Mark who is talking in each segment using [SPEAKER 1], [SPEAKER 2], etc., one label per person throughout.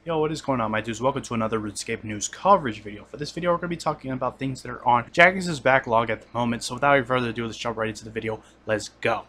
[SPEAKER 1] Yo, what is going on, my dudes? Welcome to another RuneScape news coverage video. For this video, we're going to be talking about things that are on Jagex's backlog at the moment. So without any further ado, let's jump right into the video. Let's go.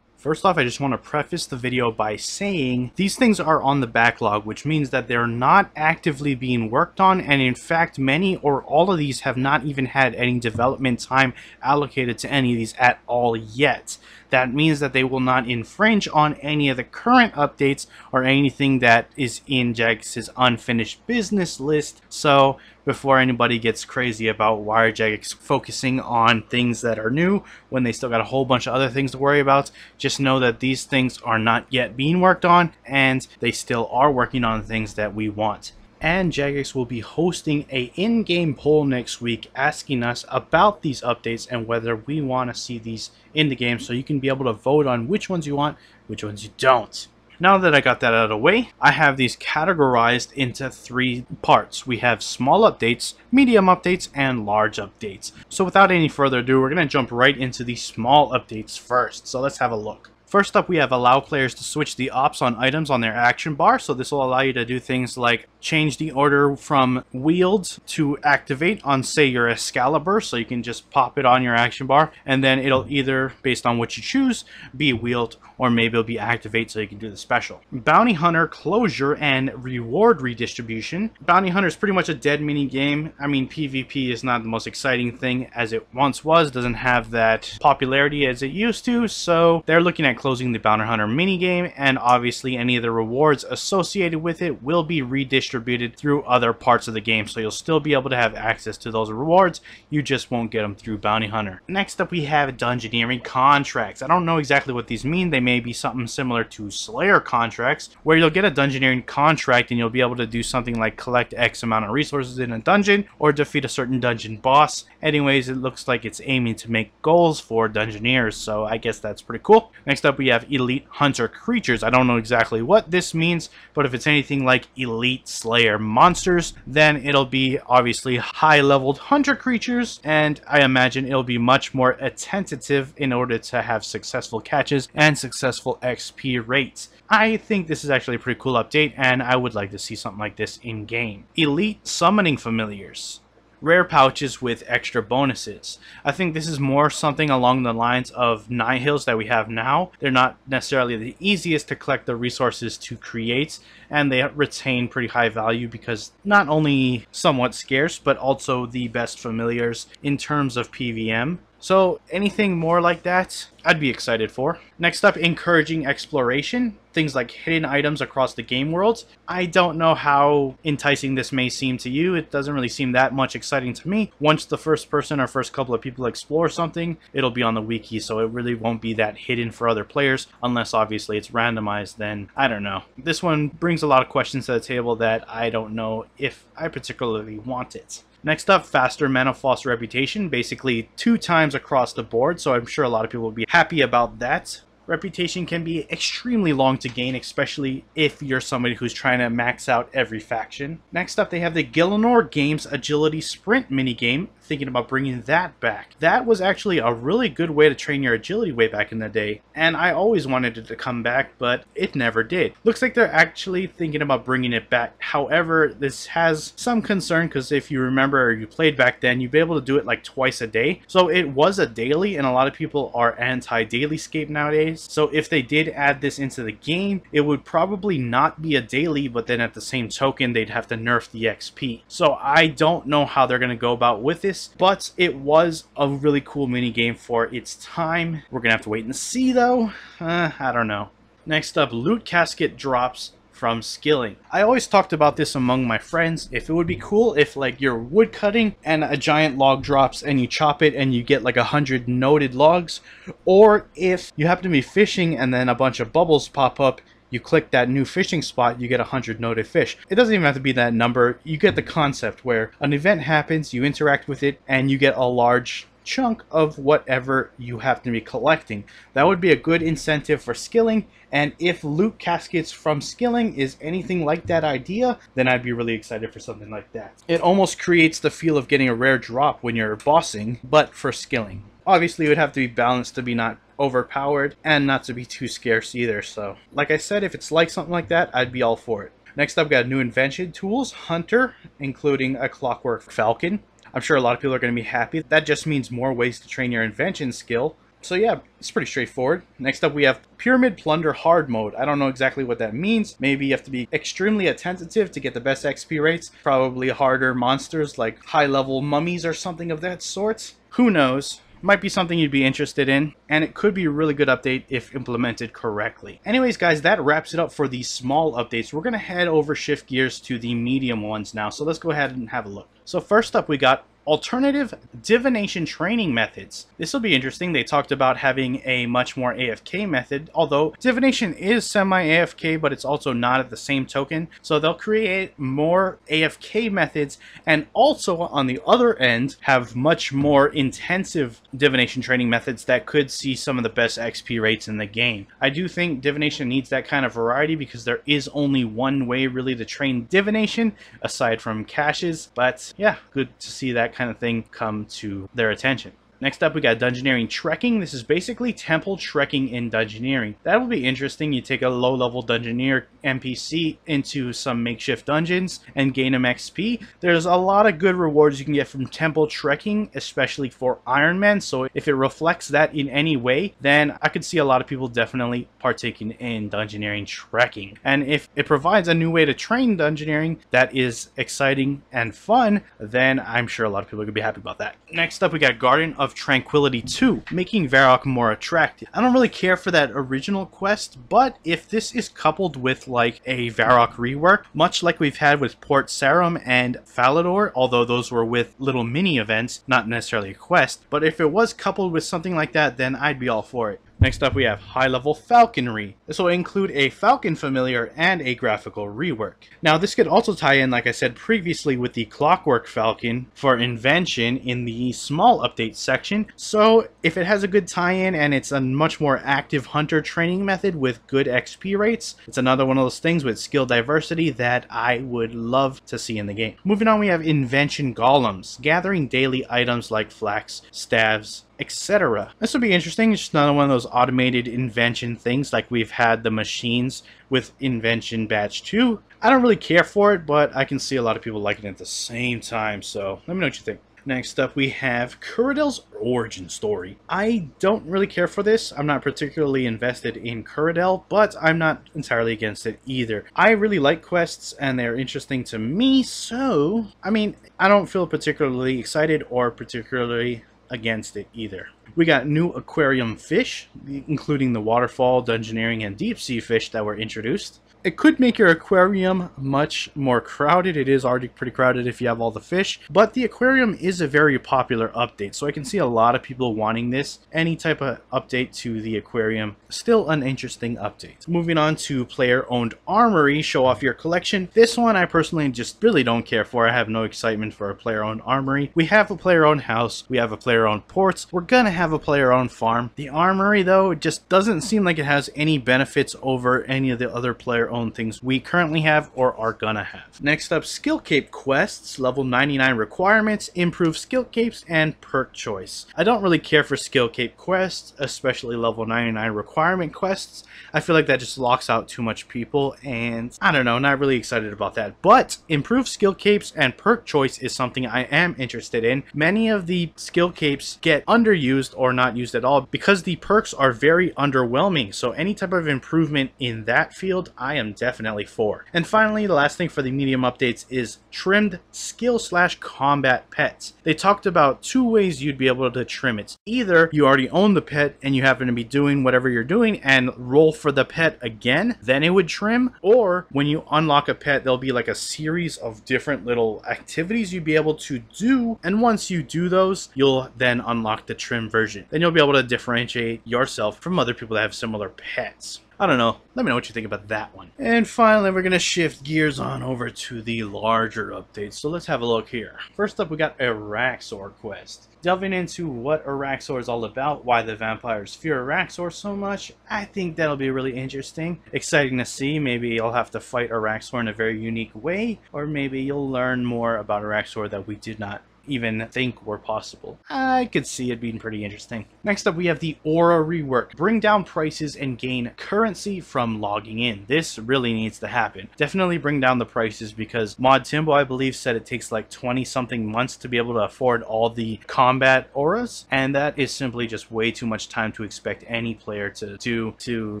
[SPEAKER 1] First off, I just want to preface the video by saying these things are on the backlog, which means that they're not actively being worked on, and in fact, many or all of these have not even had any development time allocated to any of these at all yet. That means that they will not infringe on any of the current updates or anything that is in Jagex's unfinished business list. So before anybody gets crazy about why Jagex focusing on things that are new when they still got a whole bunch of other things to worry about, just know that these things are not yet being worked on, and they still are working on things that we want. And Jagex will be hosting a in-game poll next week asking us about these updates and whether we want to see these in the game, so you can be able to vote on which ones you want, which ones you don't. Now that I got that out of the way, I have these categorized into three parts. We have small updates, medium updates, and large updates. So without any further ado, we're going to jump right into the small updates first. So let's have a look. First up, we have allow players to switch the ops on items on their action bar. So this will allow you to do things like change the order from wield to activate on, say, your Excalibur. So you can just pop it on your action bar, and then it'll either, based on what you choose, be wield, or maybe it'll be activate so you can do the special. Bounty Hunter closure and reward redistribution. Bounty Hunter is pretty much a dead mini game. I mean, PvP is not the most exciting thing as it once was. Doesn't have that popularity as it used to. So they're looking at closing the Bounty Hunter minigame, and obviously any of the rewards associated with it will be redistributed through other parts of the game, so you'll still be able to have access to those rewards, you just won't get them through Bounty Hunter. Next up, we have Dungeoneering contracts. I don't know exactly what these mean. They may be something similar to Slayer contracts, where you'll get a Dungeoneering contract and you'll be able to do something like collect X amount of resources in a dungeon or defeat a certain dungeon boss. Anyways, it looks like it's aiming to make goals for Dungeoneers, so I guess that's pretty cool. Next up, we have Elite Hunter creatures. I don't know exactly what this means, but if it's anything like Elite Slayer monsters, then it'll be obviously high-leveled hunter creatures, and I imagine it'll be much more attentive in order to have successful catches and successful XP rates. I think this is actually a pretty cool update, and I would like to see something like this in-game. Elite Summoning Familiars. Rare pouches with extra bonuses. I think this is more something along the lines of Nihils that we have now. They're not necessarily the easiest to collect the resources to create, and they retain pretty high value because not only somewhat scarce, but also the best familiars in terms of PVM. So anything more like that, I'd be excited for. Next up, encouraging exploration. Things like hidden items across the game world. I don't know how enticing this may seem to you. It doesn't really seem that much exciting to me. Once the first person or first couple of people explore something, it'll be on the wiki, so it really won't be that hidden for other players, unless obviously it's randomized. Then I don't know. This one brings a lot of questions to the table that I don't know if I particularly want it. Next up, faster Menaphos reputation, basically 2 times across the board, so I'm sure a lot of people will be happy about that. Reputation can be extremely long to gain, especially if you're somebody who's trying to max out every faction. Next up, they have the Gielinor Games Agility Sprint minigame, thinking about bringing that back. That was actually a really good way to train your agility way back in the day, and I always wanted it to come back, but it never did. Looks like they're actually thinking about bringing it back. However, this has some concern, because if you remember or you played back then, you'd be able to do it like twice a day. So it was a daily, and a lot of people are anti-daily scape nowadays. So if they did add this into the game, it would probably not be a daily, but then at the same token, they'd have to nerf the XP. So I don't know how they're going to go about with this, but it was a really cool mini game for its time. We're going to have to wait and see, though. I don't know. Next up, loot casket drops from skilling. I always talked about this among my friends. If it would be cool if like you're woodcutting and a giant log drops and you chop it and you get like 100 noted logs, or if you happen to be fishing and then a bunch of bubbles pop up, you click that new fishing spot, you get 100 noted fish. It doesn't even have to be that number. You get the concept where an event happens, you interact with it, and you get a large chunk of whatever you have to be collecting. That would be a good incentive for skilling, and if loot caskets from skilling is anything like that idea, then I'd be really excited for something like that. It almost creates the feel of getting a rare drop when you're bossing, but for skilling. Obviously, it would have to be balanced to be not overpowered and not to be too scarce either, so like I said, if it's like something like that, I'd be all for it. Next up, we got new invention tools, Hunter, including a clockwork falcon. I'm sure a lot of people are going to be happy. That just means more ways to train your invention skill. So yeah, it's pretty straightforward. Next up, we have Pyramid Plunder Hard Mode. I don't know exactly what that means. Maybe you have to be extremely attentive to get the best XP rates. Probably harder monsters like high-level mummies or something of that sort. Who knows? Might be something you'd be interested in, and it could be a really good update if implemented correctly. Anyways, guys, that wraps it up for these small updates. We're going to head over shift gears to the medium ones now, so let's go ahead and have a look. So first up, we got alternative divination training methods. This will be interesting. They talked about having a much more AFK method, although divination is semi-AFK, but it's also not at the same token. So they'll create more AFK methods, and also on the other end have much more intensive divination training methods that could see some of the best XP rates in the game. I do think divination needs that kind of variety because there is only one way really to train divination aside from caches, but yeah, good to see that kind of thing come to their attention. Next up, we got Dungeoneering Trekking. This is basically temple trekking in Dungeoneering. That will be interesting. You take a low-level Dungeoneer NPC into some makeshift dungeons and gain him XP. There's a lot of good rewards you can get from temple trekking, especially for Iron Man. So if it reflects that in any way, then I could see a lot of people definitely partaking in Dungeoneering Trekking. And if it provides a new way to train Dungeoneering that is exciting and fun, then I'm sure a lot of people are going to be happy about that. Next up, we got Garden of Tranquility 2, making Varrock more attractive. I don't really care for that original quest, but if this is coupled with like a Varrock rework, much like we've had with Port Sarum and Falador, although those were with little mini events, not necessarily a quest, but if it was coupled with something like that, then I'd be all for it. Next up, we have high-level falconry. This will include a falcon familiar and a graphical rework. Now, this could also tie in, like I said previously, with the clockwork falcon for Invention in the small update section. So, if it has a good tie-in and it's a much more active hunter training method with good XP rates, it's another one of those things with skill diversity that I would love to see in the game. Moving on, we have Invention golems, gathering daily items like flax, staves, etc. This will be interesting. It's just another one of those automated invention things like we've had the machines with Invention Batch 2. I don't really care for it, but I can see a lot of people liking it at the same time, so let me know what you think. Next up, we have Kuradal's origin story. I don't really care for this. I'm not particularly invested in Kuradal, but I'm not entirely against it either. I really like quests, and they're interesting to me, so, I mean, I don't feel particularly excited or particularly against it either. We got new aquarium fish, including the waterfall, dungeoneering, and deep sea fish that were introduced. It could make your aquarium much more crowded. It is already pretty crowded if you have all the fish, but the aquarium is a very popular update, so I can see a lot of people wanting this. Any type of update to the aquarium, still an interesting update. Moving on to player-owned armory, show off your collection. This one I personally just really don't care for. I have no excitement for a player-owned armory. We have a player-owned house, we have a player-owned ports, we're gonna have a player-owned farm. The armory, though, it just doesn't seem like it has any benefits over any of the other player-owned things we currently have or are gonna have. Next up, skill cape quests, level 99 requirements, improve skill capes, and perk choice. I don't really care for skill cape quests, especially level 99 requirement quests. I feel like that just locks out too much people, and I don't know, not really excited about that. But improved skill capes and perk choice is something I am interested in. Many of the skill capes get underused or not used at all because the perks are very underwhelming, so any type of improvement in that field I am definitely for. And finally, the last thing for the medium updates is trimmed skill/combat pets. They talked about two ways you'd be able to trim it. Either you already own the pet and you happen to be doing whatever you're doing and roll for the pet again, then it would trim, or when you unlock a pet, there'll be like a series of different little activities you'd be able to do, and once you do those, you'll then unlock the trim version. Then you'll be able to differentiate yourself from other people that have similar pets. I don't know. Let me know what you think about that one. And finally, we're going to shift gears on over to the larger updates. So let's have a look here. First up, we got Araxor quest. Delving into what Araxor is all about, why the vampires fear Araxor so much, I think that'll be really interesting. Exciting to see. Maybe you'll have to fight Araxor in a very unique way, or maybe you'll learn more about Araxor that we did not even think were possible. I could see it being pretty interesting. Next up, we have the Aura rework. Bring down prices and gain currency from logging in. This really needs to happen. Definitely bring down the prices, because Mod Timbo, I believe, said it takes like 20 something months to be able to afford all the combat auras, and that is simply just way too much time to expect any player to do to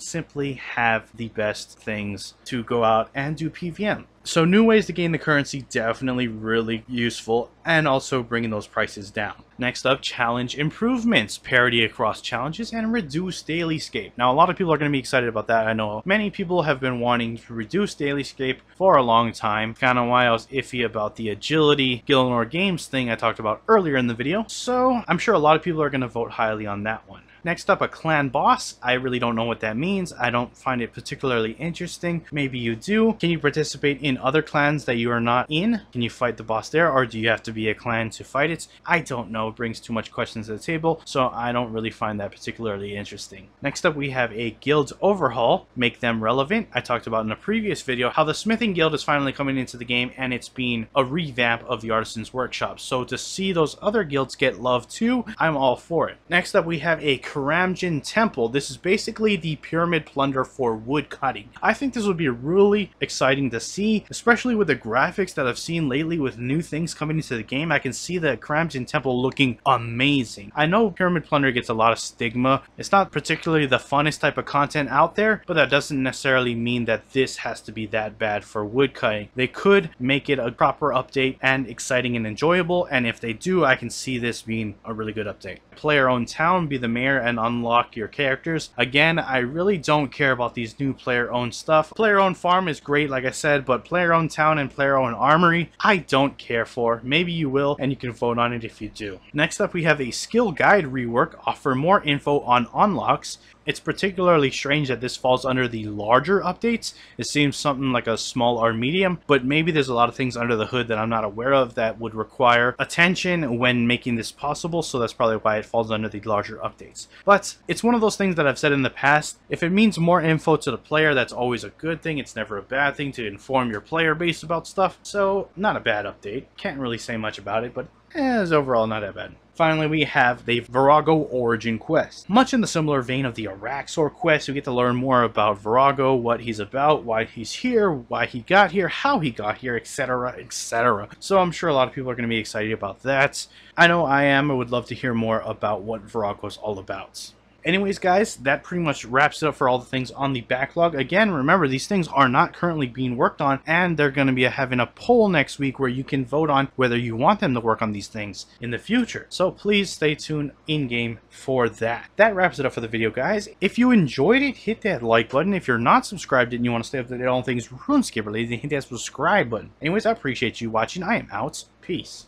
[SPEAKER 1] simply have the best things to go out and do PvM. So new ways to gain the currency, definitely really useful, and also bringing those prices down. Next up, challenge improvements, parity across challenges, and reduce daily scape. Now, a lot of people are going to be excited about that. I know many people have been wanting to reduce daily scape for a long time. Kind of why I was iffy about the agility Gielinor Games thing I talked about earlier in the video. So I'm sure a lot of people are going to vote highly on that one. Next up, a clan boss. I really don't know what that means. I don't find it particularly interesting. Maybe you do. Can you participate in other clans that you are not in? Can you fight the boss there, or do you have to be a clan to fight it? I don't know. It brings too much questions to the table, so I don't really find that particularly interesting. Next up, we have a guild overhaul. Make them relevant. I talked about in a previous video how the smithing guild is finally coming into the game, and it's been a revamp of the artisan's workshop. So to see those other guilds get love too, I'm all for it. Next up, we have a Karamjan temple. This is basically the pyramid plunder for woodcutting. I think this would be really exciting to see, especially with the graphics that I've seen lately with new things coming into the game. I can see the Karamjan temple looking amazing. I know pyramid plunder gets a lot of stigma. It's not particularly the funnest type of content out there, but that doesn't necessarily mean that this has to be that bad for woodcutting. They could make it a proper update and exciting and enjoyable, and if they do, I can see this being a really good update. Player-owned town, be the mayor and unlock your characters. Again, I really don't care about these new player-owned stuff. Player-owned farm is great, like I said, but player-owned town and player-owned armory, I don't care for. Maybe you will, and you can vote on it if you do. Next up, we have a skill guide rework. Offer more info on unlocks. It's particularly strange that this falls under the larger updates. It seems something like a small or medium, but maybe there's a lot of things under the hood that I'm not aware of that would require attention when making this possible, so that's probably why it falls under the larger updates. But it's one of those things that I've said in the past. If it means more info to the player, that's always a good thing. It's never a bad thing to inform your player base about stuff, so not a bad update. Can't really say much about it, but it's overall not that bad. Finally, we have the Vorago Origin Quest. Much in the similar vein of the Araxor quest, you get to learn more about Vorago, what he's about, why he's here, why he got here, how he got here, etc., etc. So I'm sure a lot of people are going to be excited about that. I know I am. I would love to hear more about what Vorago is all about. Anyways, guys, that pretty much wraps it up for all the things on the backlog. Again, remember, these things are not currently being worked on, and they're going to be having a poll next week where you can vote on whether you want them to work on these things in the future. So please stay tuned in-game for that. That wraps it up for the video, guys. If you enjoyed it, hit that like button. If you're not subscribed and you want to stay up to date on all things RuneScape related, then hit that subscribe button. Anyways, I appreciate you watching. I am out. Peace.